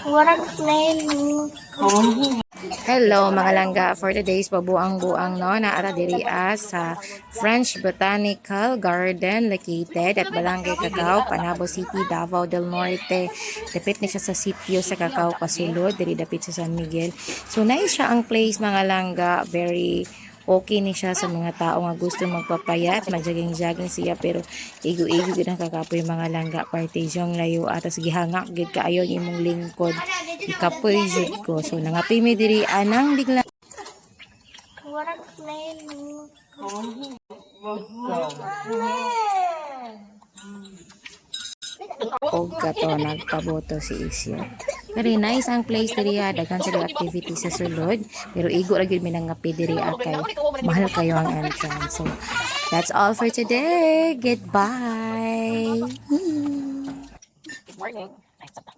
Warang plain. Hello mga langga, for today's pabuang-buang no, naara diri sa French Botanical Garden located at Barangay Cacao, Panabo City, Davao del Norte. Dapit ni siya sa sitio sa Cacao Kasulod, diri dapit sa San Miguel. So nice siya ang place mga langga, very okay ni siya sa mga tao nga gusto magpapayat, magjaging-jaging siya pero igo-igo gid ang kakapoy mga langga partisyong layo atas gihangak gid kaayo imong lingkod ikapoy jud ko. So nangapi mi diri anang bigla Warang plain. og kato nagpaboto si Isyo. Very nice ang place diri daghan sa activity sa sulod pero igo ra gyud mi nangapi diri kay mahal kayo ang entrance. So that's all for today. Goodbye. Good morning.